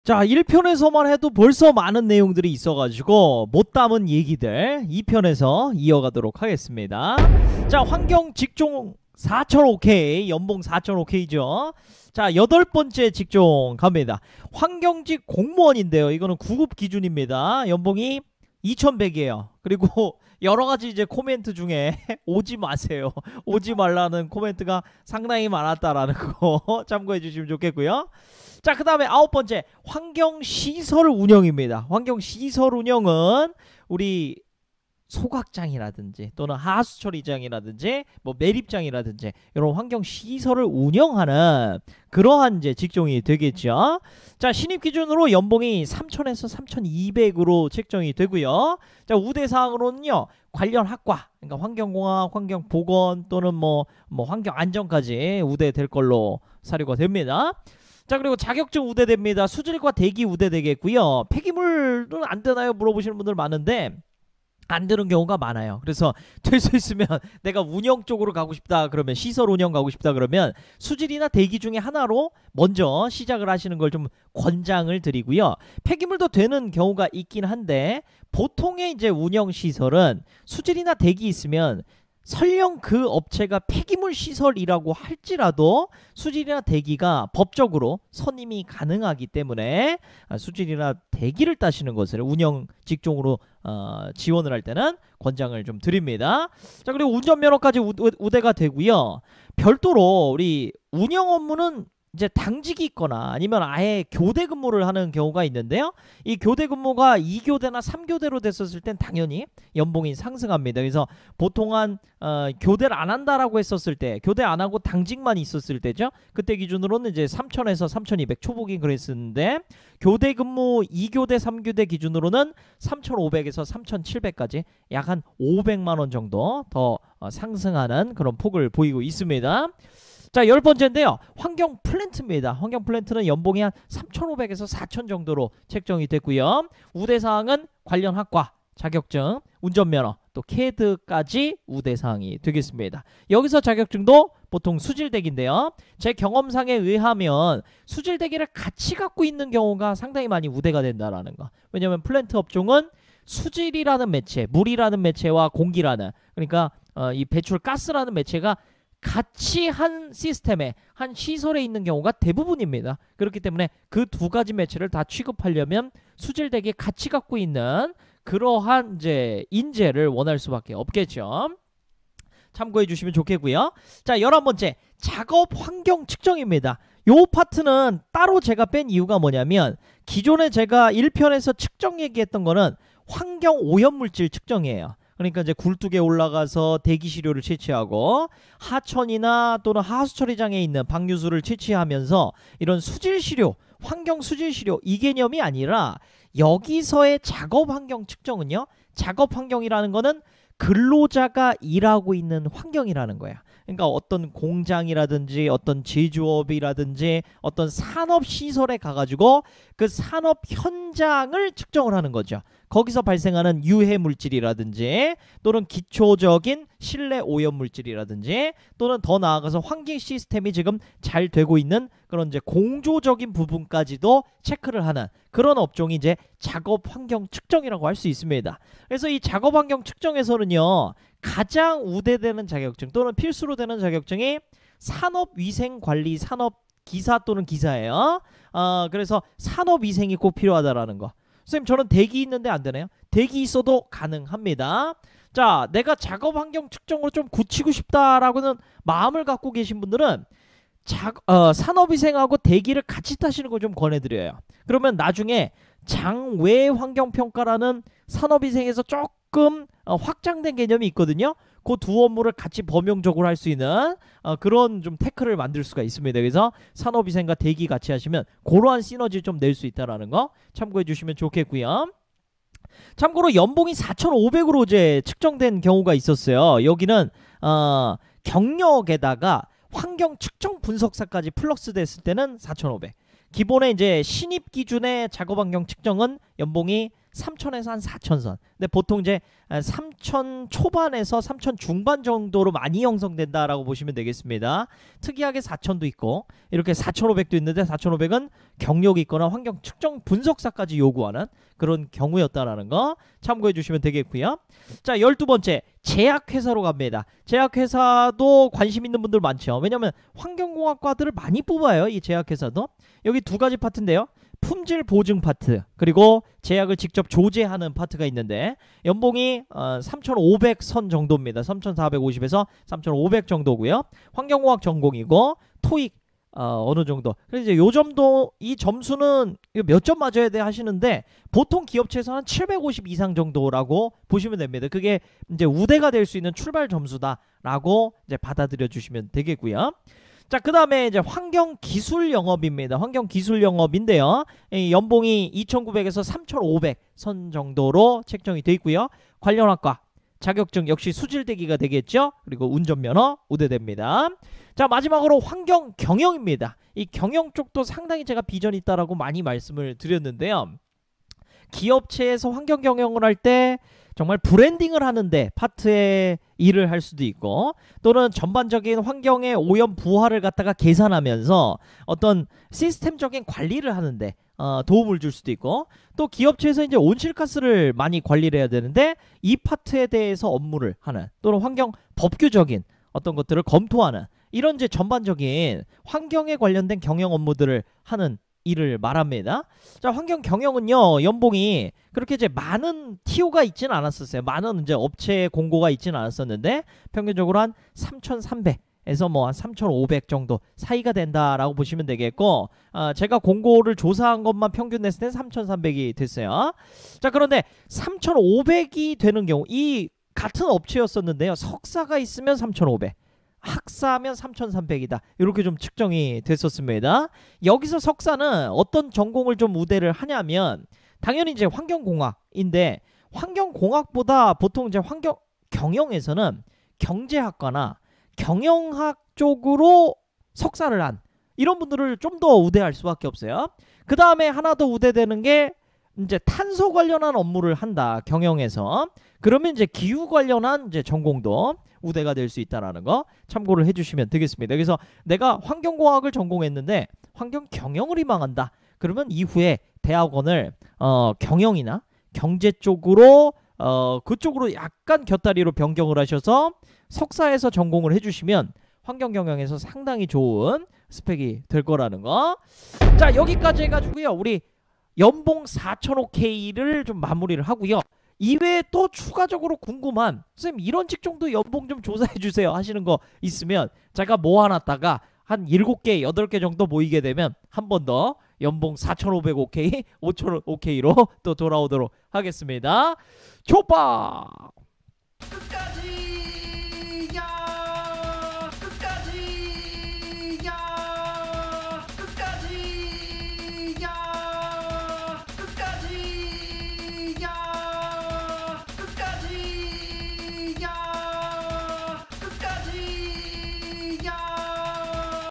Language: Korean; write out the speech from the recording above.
자, 1편에서만 해도 벌써 많은 내용들이 있어가지고 못 담은 얘기들 2편에서 이어가도록 하겠습니다. 자, 환경 직종 4000OK, 연봉 4000OK죠. 자, 8번째 직종 갑니다. 환경직 공무원인데요. 이거는 9급 기준입니다. 연봉이 2100이에요. 그리고 여러가지 이제 코멘트 중에 오지 마세요, 오지 말라는 코멘트가 상당히 많았다라는 거 참고해 주시면 좋겠고요. 자, 그 다음에 9번째 환경시설 운영입니다. 환경시설 운영은 우리 소각장이라든지 또는 하수처리장이라든지 뭐 매립장이라든지 이런 환경시설을 운영하는 그러한 이제 직종이 되겠죠. 자, 신입 기준으로 연봉이 3000에서 3200으로 책정이 되고요. 자, 우대사항으로는요, 관련 학과, 그러니까 환경공학, 환경보건 또는 뭐 환경안전까지 우대될 걸로 사료가 됩니다. 자, 그리고 자격증 우대됩니다. 수질과 대기 우대되겠고요. 폐기물은 안 되나요? 물어보시는 분들 많은데 안 되는 경우가 많아요. 그래서 될 수 있으면 내가 운영 쪽으로 가고 싶다 그러면, 시설 운영 가고 싶다 그러면 수질이나 대기 중에 하나로 먼저 시작을 하시는 걸 좀 권장을 드리고요. 폐기물도 되는 경우가 있긴 한데 보통의 이제 운영 시설은 수질이나 대기 있으면 설령 그 업체가 폐기물 시설이라고 할지라도 수질이나 대기가 법적으로 선임이 가능하기 때문에 수질이나 대기를 따시는 것을 운영 직종으로 지원을 할 때는 권장을 좀 드립니다. 자, 그리고 운전면허까지 우대가 되고요. 별도로 우리 운영 업무는 이제 당직이 있거나 아니면 아예 교대 근무를 하는 경우가 있는데요. 이 교대 근무가 2교대나 3교대로 됐었을 땐 당연히 연봉이 상승합니다. 그래서 보통 한 교대를 안 한다라고 했었을 때, 교대 안 하고 당직만 있었을 때죠. 그때 기준으로는 이제 3000에서 3200 초보긴 그랬었는데, 교대 근무 2교대 3교대 기준으로는 3500에서 3700까지 약 한 500만 원 정도 더 상승하는 그런 폭을 보이고 있습니다. 자, 10번째인데요. 환경 플랜트입니다. 환경 플랜트는 연봉이 한 3,500에서 4,000 정도로 책정이 됐고요. 우대사항은 관련 학과, 자격증, 운전면허, 또 캐드까지 우대사항이 되겠습니다. 여기서 자격증도 보통 수질대기인데요. 제 경험상에 의하면 수질대기를 같이 갖고 있는 경우가 상당히 많이 우대가 된다라는 거. 왜냐하면 플랜트 업종은 수질이라는 매체, 물이라는 매체와 공기라는, 그러니까 이 배출 가스라는 매체가 같이 한 시스템에, 한 시설에 있는 경우가 대부분입니다. 그렇기 때문에 그 두 가지 매체를 다 취급하려면 수질대기 같이 갖고 있는 그러한 이제 인재를 원할 수밖에 없겠죠. 참고해 주시면 좋겠고요. 자, 11번째 작업 환경 측정입니다. 요 파트는 따로 제가 뺀 이유가 뭐냐면, 기존에 제가 1편에서 측정 얘기했던 거는 환경 오염물질 측정이에요. 그러니까 이제 굴뚝에 올라가서 대기시료를 채취하고 하천이나 또는 하수처리장에 있는 방류수를 채취하면서 이런 수질시료, 환경 수질시료 이 개념이 아니라, 여기서의 작업 환경 측정은요, 작업 환경이라는 거는 근로자가 일하고 있는 환경이라는 거야. 그러니까 어떤 공장이라든지 어떤 제조업이라든지 어떤 산업시설에 가가지고 그 산업 현장을 측정을 하는 거죠. 거기서 발생하는 유해물질이라든지 또는 기초적인 실내 오염물질이라든지 또는 더 나아가서 환경 시스템이 지금 잘 되고 있는 그런 이제 공조적인 부분까지도 체크를 하는 그런 업종이 이제 작업 환경 측정이라고 할 수 있습니다. 그래서 이 작업 환경 측정에서는요, 가장 우대되는 자격증 또는 필수로 되는 자격증이 산업위생관리 산업기사 또는 기사예요. 그래서 산업위생이 꼭 필요하다라는 거. 선생님, 저는 대기 있는데 안 되나요? 대기 있어도 가능합니다. 자, 내가 작업 환경 측정으로 좀 굳히고 싶다라고는 마음을 갖고 계신 분들은 산업위생하고 대기를 같이 타시는 걸 좀 권해드려요. 그러면 나중에 장외 환경평가라는 산업위생에서 조금 확장된 개념이 있거든요. 그 두 업무를 같이 범용적으로 할 수 있는 그런 좀 태클을 만들 수가 있습니다. 그래서 산업위생과 대기 같이 하시면 그러한 시너지를 좀 낼 수 있다는 거 참고해 주시면 좋겠고요. 참고로 연봉이 4,500으로 이제 측정된 경우가 있었어요. 여기는 경력에다가 환경 측정 분석사까지 플러스 됐을 때는 4,500. 기본에 이제 신입 기준의 작업 환경 측정은 연봉이 3천에서 한 4천선. 근데 보통 이제 3천 초반에서 3천 중반 정도로 많이 형성된다라고 보시면 되겠습니다. 특이하게 4천도 있고 이렇게 4,500도 있는데 4,500은 경력이 있거나 환경 측정 분석사까지 요구하는 그런 경우였다라는 거 참고해 주시면 되겠고요. 자, 12번째 제약회사로 갑니다. 제약회사도 관심 있는 분들 많죠. 왜냐면 환경공학과들을 많이 뽑아요. 이 제약회사도. 여기 두 가지 파트인데요. 품질 보증 파트 그리고 제약을 직접 조제하는 파트가 있는데 연봉이 3,500선 정도입니다. 3,450에서 3,500 정도고요. 환경공학 전공이고 토익 어느 정도. 그래서 이제 요 점도 이 점수는 몇 점 맞아야 돼 하시는데 보통 기업체에서 한 750 이상 정도라고 보시면 됩니다. 그게 이제 우대가 될 수 있는 출발 점수다라고 이제 받아들여 주시면 되겠고요. 자, 그 다음에 이제 환경기술 영업입니다. 환경기술 영업인데요. 연봉이 2,900에서 3,500 선 정도로 책정이 되어 있고요. 관련 학과 자격증 역시 수질대기가 되겠죠. 그리고 운전면허 우대됩니다. 자, 마지막으로 환경경영입니다. 이 경영 쪽도 상당히 제가 비전이 있다라고 많이 말씀을 드렸는데요. 기업체에서 환경경영을 할 때 정말 브랜딩을 하는데 파트에 일을 할 수도 있고 또는 전반적인 환경의 오염 부하를 갖다가 계산하면서 어떤 시스템적인 관리를 하는데 도움을 줄 수도 있고 또 기업체에서 이제 온실가스를 많이 관리를 해야 되는데 이 파트에 대해서 업무를 하는 또는 환경 법규적인 어떤 것들을 검토하는 이런 이제 전반적인 환경에 관련된 경영 업무들을 하는 일을 말합니다. 자, 환경 경영은요 연봉이 그렇게 이제 많은 TO가 있지는 않았었어요. 많은 이제 업체 공고가 있지는 않았었는데 평균적으로 한 3,300에서 뭐 한 3,500 정도 사이가 된다라고 보시면 되겠고 제가 공고를 조사한 것만 평균 냈을 때 3,300이 됐어요. 자, 그런데 3,500이 되는 경우 이 같은 업체였었는데요. 석사가 있으면 3,500. 학사면 3,300이다. 이렇게 좀 측정이 됐었습니다. 여기서 석사는 어떤 전공을 좀 우대를 하냐면 당연히 이제 환경공학인데 환경공학보다 보통 이제 경영에서는 경제학과나 경영학 쪽으로 석사를 한 이런 분들을 좀 더 우대할 수밖에 없어요. 그 다음에 하나 더 우대되는 게 이제 탄소 관련한 업무를 한다. 경영에서. 그러면 이제 기후 관련한 이제 전공도 우대가 될 수 있다는 거 참고를 해주시면 되겠습니다. 그래서 내가 환경공학을 전공했는데 환경 경영을 희망한다. 그러면 이후에 대학원을 경영이나 경제 쪽으로 그쪽으로 약간 곁다리로 변경을 하셔서 석사에서 전공을 해주시면 환경 경영에서 상당히 좋은 스펙이 될 거라는 거. 자, 여기까지 해가지고요. 우리 연봉 4,000K를 좀 마무리를 하고요. 이외에 또 추가적으로 궁금한 선생님 이런 직종도 연봉 좀 조사해 주세요 하시는 거 있으면 제가 모아놨다가 한 7개 8개 정도 모이게 되면 한 번 더 연봉 4,500OK 5,000OK로 또 돌아오도록 하겠습니다. 초밥.